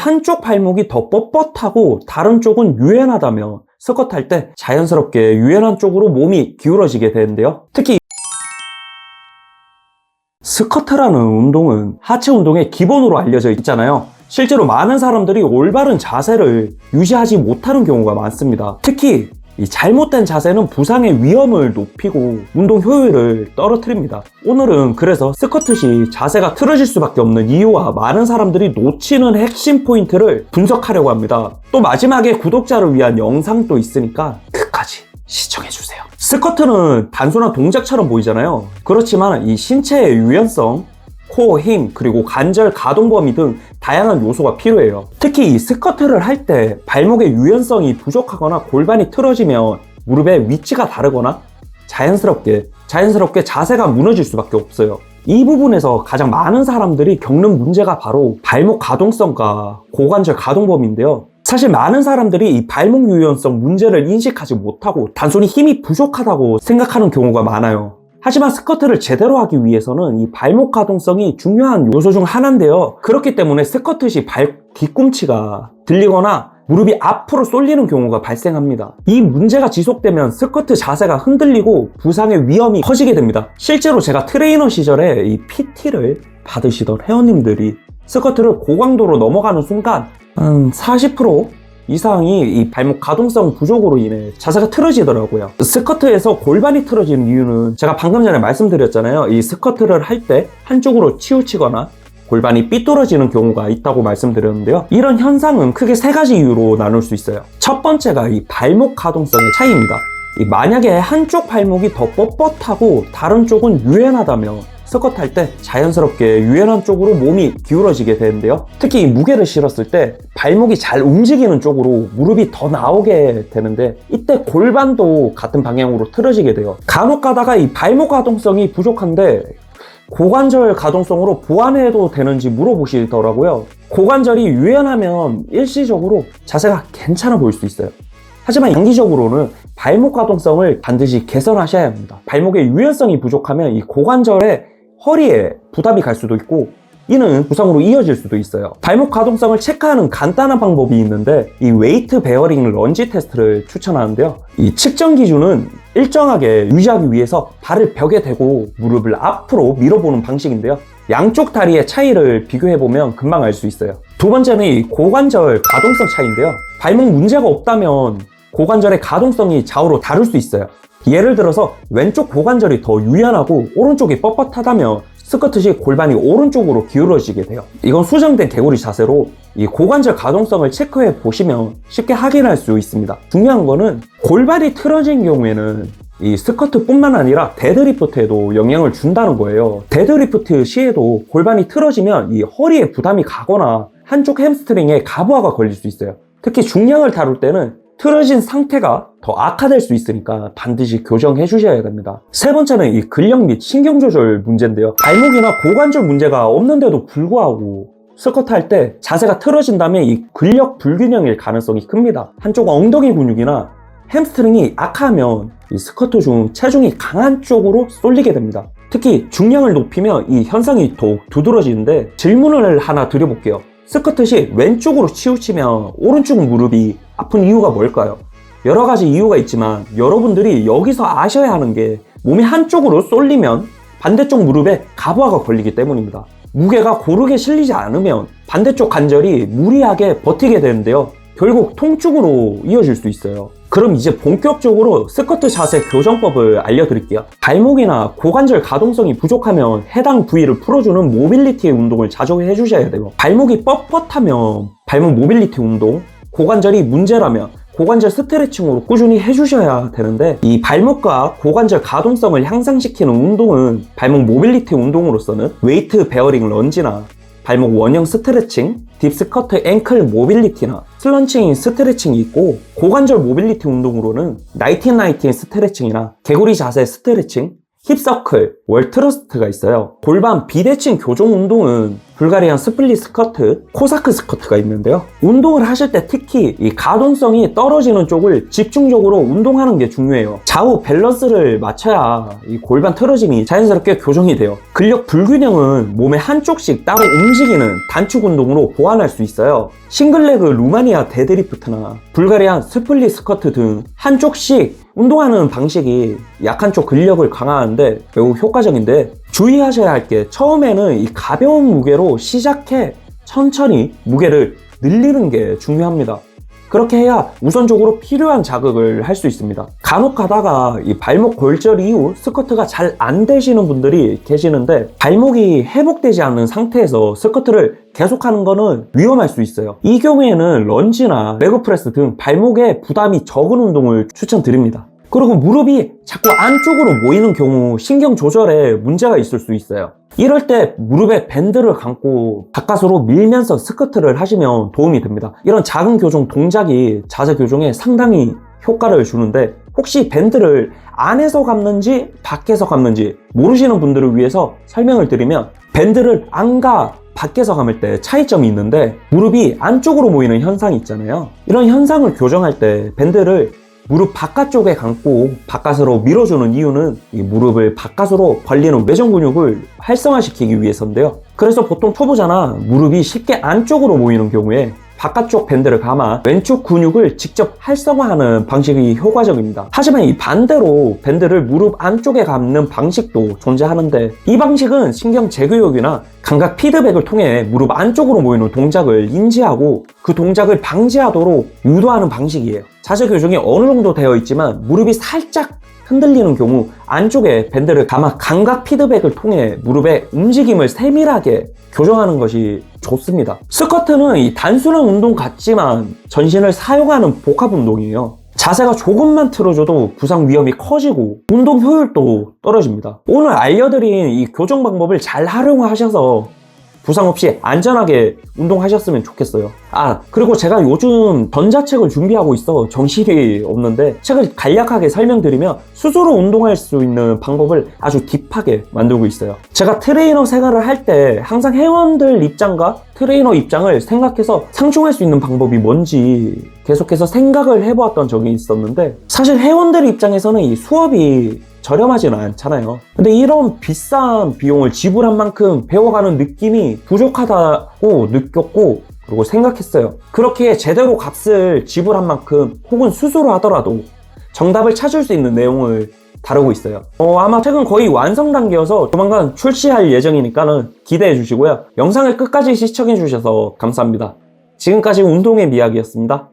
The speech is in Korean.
한쪽 발목이 더 뻣뻣하고 다른 쪽은 유연하다면 스쿼트 할 때 자연스럽게 유연한 쪽으로 몸이 기울어지게 되는데요. 특히 스쿼트라는 운동은 하체 운동의 기본으로 알려져 있잖아요. 실제로 많은 사람들이 올바른 자세를 유지하지 못하는 경우가 많습니다. 특히 이 잘못된 자세는 부상의 위험을 높이고 운동 효율을 떨어뜨립니다. 오늘은 그래서 스쿼트 시 자세가 틀어질 수밖에 없는 이유와 많은 사람들이 놓치는 핵심 포인트를 분석하려고 합니다. 또 마지막에 구독자를 위한 영상도 있으니까 끝까지 시청해주세요. 스쿼트는 단순한 동작처럼 보이잖아요. 그렇지만 이 신체의 유연성, 코어 힘, 그리고 관절 가동 범위 등 다양한 요소가 필요해요. 특히 이 스쿼트를 할 때 발목의 유연성이 부족하거나 골반이 틀어지면 무릎의 위치가 다르거나 자연스럽게 자세가 무너질 수밖에 없어요. 이 부분에서 가장 많은 사람들이 겪는 문제가 바로 발목 가동성과 고관절 가동 범위인데요. 사실 많은 사람들이 이 발목 유연성 문제를 인식하지 못하고 단순히 힘이 부족하다고 생각하는 경우가 많아요. 하지만 스쿼트를 제대로 하기 위해서는 이 발목 가동성이 중요한 요소 중 하나인데요. 그렇기 때문에 스쿼트 시 뒤꿈치가 들리거나 무릎이 앞으로 쏠리는 경우가 발생합니다. 이 문제가 지속되면 스쿼트 자세가 흔들리고 부상의 위험이 커지게 됩니다. 실제로 제가 트레이너 시절에 이 PT를 받으시던 회원님들이 스쿼트를 고강도로 넘어가는 순간 한 40% 이상이 이 발목 가동성 부족으로 인해 자세가 틀어지더라고요. 스쿼트에서 골반이 틀어지는 이유는 제가 방금 전에 말씀드렸잖아요. 이 스쿼트를 할 때 한쪽으로 치우치거나 골반이 삐뚤어지는 경우가 있다고 말씀드렸는데요. 이런 현상은 크게 세 가지 이유로 나눌 수 있어요. 첫 번째가 이 발목 가동성의 차이입니다. 만약에 한쪽 발목이 더 뻣뻣하고 다른 쪽은 유연하다면 스쿼트 할 때 자연스럽게 유연한 쪽으로 몸이 기울어지게 되는데요. 특히 무게를 실었을 때 발목이 잘 움직이는 쪽으로 무릎이 더 나오게 되는데 이때 골반도 같은 방향으로 틀어지게 돼요. 간혹 가다가 이 발목 가동성이 부족한데 고관절 가동성으로 보완해도 되는지 물어보시더라고요. 고관절이 유연하면 일시적으로 자세가 괜찮아 보일 수 있어요. 하지만 장기적으로는 발목 가동성을 반드시 개선하셔야 합니다. 발목의 유연성이 부족하면 이 고관절에 허리에 부담이 갈 수도 있고 이는 부상으로 이어질 수도 있어요. 발목 가동성을 체크하는 간단한 방법이 있는데 이 웨이트 베어링 런지 테스트를 추천하는데요. 이 측정 기준은 일정하게 유지하기 위해서 발을 벽에 대고 무릎을 앞으로 밀어보는 방식인데요. 양쪽 다리의 차이를 비교해보면 금방 알 수 있어요. 두 번째는 이 고관절 가동성 차이인데요. 발목 문제가 없다면 고관절의 가동성이 좌우로 다를 수 있어요. 예를 들어서 왼쪽 고관절이 더 유연하고 오른쪽이 뻣뻣하다면 스쿼트 시 골반이 오른쪽으로 기울어지게 돼요. 이건 수정된 개구리 자세로 이 고관절 가동성을 체크해 보시면 쉽게 확인할 수 있습니다. 중요한 거는 골반이 틀어진 경우에는 이 스쿼트뿐만 아니라 데드리프트에도 영향을 준다는 거예요. 데드리프트 시에도 골반이 틀어지면 이 허리에 부담이 가거나 한쪽 햄스트링에 가부하가 걸릴 수 있어요. 특히 중량을 다룰 때는 틀어진 상태가 더 악화될 수 있으니까 반드시 교정해 주셔야 됩니다. 세 번째는 이 근력 및 신경 조절 문제인데요. 발목이나 고관절 문제가 없는데도 불구하고 스쿼트 할 때 자세가 틀어진다면 이 근력 불균형일 가능성이 큽니다. 한쪽 엉덩이 근육이나 햄스트링이 악하면 이 스쿼트 중 체중이 강한 쪽으로 쏠리게 됩니다. 특히 중량을 높이면 이 현상이 더욱 두드러지는데 질문을 하나 드려볼게요. 스쿼트 시 왼쪽으로 치우치면 오른쪽 무릎이 아픈 이유가 뭘까요? 여러 가지 이유가 있지만 여러분들이 여기서 아셔야 하는 게 몸이 한쪽으로 쏠리면 반대쪽 무릎에 가부하가 걸리기 때문입니다. 무게가 고르게 실리지 않으면 반대쪽 관절이 무리하게 버티게 되는데요. 결국 통증으로 이어질 수 있어요. 그럼 이제 본격적으로 스쿼트 자세 교정법을 알려드릴게요. 발목이나 고관절 가동성이 부족하면 해당 부위를 풀어주는 모빌리티 운동을 자주 해주셔야 돼요. 발목이 뻣뻣하면 발목 모빌리티 운동, 고관절이 문제라면 고관절 스트레칭으로 꾸준히 해주셔야 되는데 이 발목과 고관절 가동성을 향상시키는 운동은 발목 모빌리티 운동으로서는 웨이트 베어링 런지나 발목 원형 스트레칭, 딥스쿼트 앵클 모빌리티나 슬런칭 스트레칭이 있고 고관절 모빌리티 운동으로는 1919 스트레칭이나 개구리 자세 스트레칭, 힙서클, 월트러스트가 있어요. 골반 비대칭 교정 운동은 불가리안 스플릿 스커트, 코사크 스커트가 있는데요. 운동을 하실 때 특히 이 가동성이 떨어지는 쪽을 집중적으로 운동하는 게 중요해요. 좌우 밸런스를 맞춰야 이 골반 틀어짐이 자연스럽게 교정이 돼요. 근력 불균형은 몸의 한쪽씩 따로 움직이는 단축 운동으로 보완할 수 있어요. 싱글레그 루마니아 데드리프트나 불가리안 스플릿 스커트 등 한쪽씩 운동하는 방식이 약한 쪽 근력을 강화하는데 매우 효과적인데, 주의하셔야 할 게 처음에는 이 가벼운 무게로 시작해 천천히 무게를 늘리는 게 중요합니다. 그렇게 해야 우선적으로 필요한 자극을 할 수 있습니다. 간혹 가다가 이 발목 골절 이후 스쿼트가 잘 안 되시는 분들이 계시는데, 발목이 회복되지 않는 상태에서 스쿼트를 계속하는 거는 위험할 수 있어요. 이 경우에는 런지나 레그프레스 등 발목에 부담이 적은 운동을 추천드립니다. 그리고 무릎이 자꾸 안쪽으로 모이는 경우 신경 조절에 문제가 있을 수 있어요. 이럴 때 무릎에 밴드를 감고 바깥으로 밀면서 스쿼트를 하시면 도움이 됩니다. 이런 작은 교정 동작이 자세 교정에 상당히 효과를 주는데, 혹시 밴드를 안에서 감는지 밖에서 감는지 모르시는 분들을 위해서 설명을 드리면, 밴드를 안과 밖에서 감을 때 차이점이 있는데, 무릎이 안쪽으로 모이는 현상이 있잖아요. 이런 현상을 교정할 때 밴드를 무릎 바깥쪽에 감고 바깥으로 밀어주는 이유는 이 무릎을 바깥으로 벌리는 외전 근육을 활성화시키기 위해서인데요. 그래서 보통 초보자나 무릎이 쉽게 안쪽으로 모이는 경우에 바깥쪽 밴드를 감아 왼쪽 근육을 직접 활성화하는 방식이 효과적입니다. 하지만 이 반대로 밴드를 무릎 안쪽에 감는 방식도 존재하는데, 이 방식은 신경 제교육이나 감각 피드백을 통해 무릎 안쪽으로 모이는 동작을 인지하고 그 동작을 방지하도록 유도하는 방식이에요. 자세 교정이 어느 정도 되어 있지만 무릎이 살짝 흔들리는 경우 안쪽에 밴드를 감아 감각 피드백을 통해 무릎의 움직임을 세밀하게 교정하는 것이 좋습니다. 스쿼트는 이 단순한 운동 같지만 전신을 사용하는 복합 운동이에요. 자세가 조금만 틀어져도 부상 위험이 커지고 운동 효율도 떨어집니다. 오늘 알려드린 이 교정 방법을 잘 활용하셔서 부상 없이 안전하게 운동하셨으면 좋겠어요. 그리고 제가 요즘 전자책을 준비하고 있어 정신이 없는데, 책을 간략하게 설명드리면 스스로 운동할 수 있는 방법을 아주 딥하게 만들고 있어요. 제가 트레이너 생활을 할 때 항상 회원들 입장과 트레이너 입장을 생각해서 상충할 수 있는 방법이 뭔지 계속해서 생각을 해보았던 적이 있었는데, 사실 회원들 입장에서는 이 수업이 저렴하지는 않잖아요. 근데 이런 비싼 비용을 지불한 만큼 배워가는 느낌이 부족하다고 느꼈고, 그리고 생각했어요. 그렇게 제대로 값을 지불한 만큼 혹은 스스로 하더라도 정답을 찾을 수 있는 내용을 다루고 있어요. 아마 책은 거의 완성 단계여서 조만간 출시할 예정이니까는 기대해 주시고요. 영상을 끝까지 시청해 주셔서 감사합니다. 지금까지 운동의 미학이었습니다.